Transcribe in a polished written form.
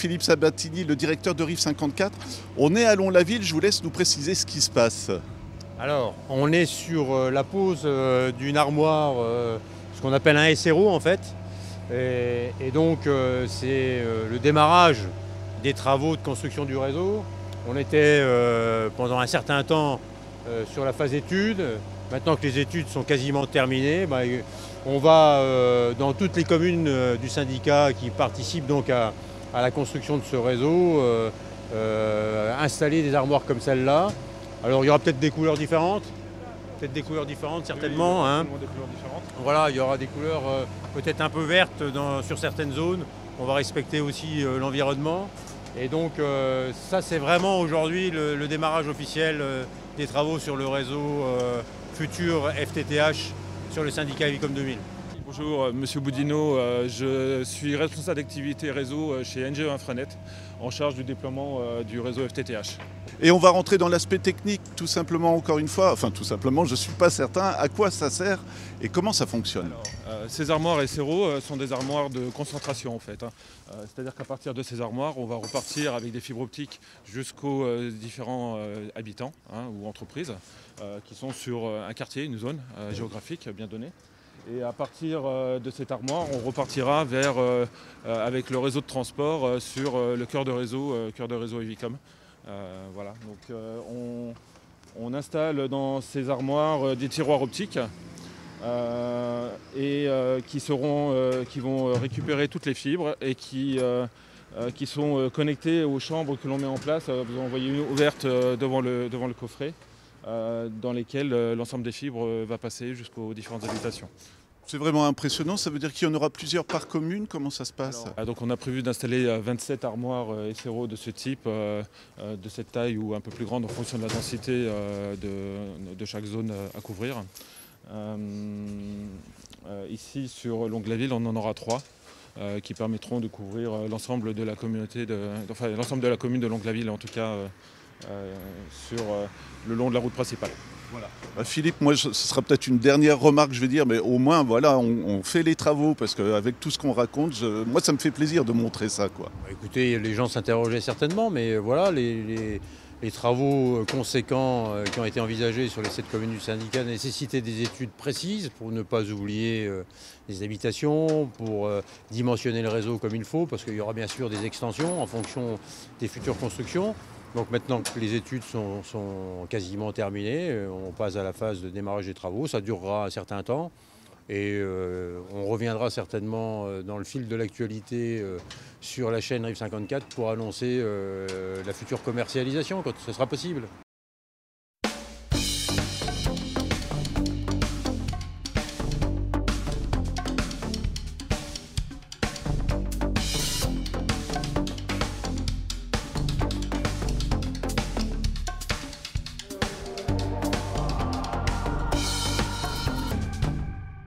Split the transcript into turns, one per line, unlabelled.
Philippe Sabatini, le directeur de Rive 54. On est à Lons-la-Ville, je vous laisse nous préciser ce qui se passe.
Alors, on est sur la pose d'une armoire, ce qu'on appelle un SRO en fait. Et donc, c'est le démarrage des travaux de construction du réseau. On était pendant un certain temps sur la phase études. Maintenant que les études sont quasiment terminées, on va dans toutes les communes du syndicat qui participent donc à la construction de ce réseau installer des armoires comme celle-là. Alors il y aura peut-être des couleurs différentes, certainement.
Oui, des couleurs différentes.
Voilà, il y aura des couleurs peut-être un peu vertes sur certaines zones. On va respecter aussi l'environnement. Et donc ça c'est vraiment aujourd'hui le démarrage officiel des travaux sur le réseau futur FTTH sur le syndicat Evicom 2000.
Bonjour, Monsieur Boudinot, je suis responsable d'activité réseau chez NGE Infranet, en charge du déploiement du réseau FTTH.
Et on va rentrer dans l'aspect technique, tout simplement, encore une fois. Enfin, tout simplement, je ne suis pas certain à quoi ça sert et comment ça fonctionne.
Alors, ces armoires SRO sont des armoires de concentration en fait. C'est-à-dire qu'à partir de ces armoires, on va repartir avec des fibres optiques jusqu'aux différents habitants ou entreprises qui sont sur un quartier, une zone géographique bien donnée. Et à partir de cette armoire, on repartira avec le réseau de transport sur le cœur de réseau Evicom. Voilà. Donc, on installe dans ces armoires des tiroirs optiques qui vont récupérer toutes les fibres et qui sont connectés aux chambres que l'on met en place. Vous en voyez une ouverte devant le coffret. Dans lesquels l'ensemble des fibres va passer jusqu'aux différentes habitations.
C'est vraiment impressionnant, ça veut dire qu'il y en aura plusieurs par commune, comment ça se passe?
Donc on a prévu d'installer 27 armoires SRO de ce type, de cette taille ou un peu plus grande en fonction de la densité de chaque zone à couvrir. Ici sur Lons-la-Ville on en aura 3 qui permettront de couvrir l'ensemble de la communauté, l'ensemble de la commune de Lons-la-Ville en tout cas. Sur le long de la route principale.
Voilà. Philippe, moi ce sera peut-être une dernière remarque, je vais dire, mais au moins voilà, on fait les travaux, parce qu'avec tout ce qu'on raconte, moi ça me fait plaisir de montrer ça, quoi.
Écoutez, les gens s'interrogeaient certainement, mais voilà, les travaux conséquents qui ont été envisagés sur les 7 communes du syndicat nécessitaient des études précises pour ne pas oublier les habitations, pour dimensionner le réseau comme il faut, parce qu'il y aura bien sûr des extensions en fonction des futures constructions. Donc maintenant que les études sont quasiment terminées, on passe à la phase de démarrage des travaux. Ça durera un certain temps et on reviendra certainement dans le fil de l'actualité sur la chaîne Rive 54 pour annoncer la future commercialisation quand ce sera possible.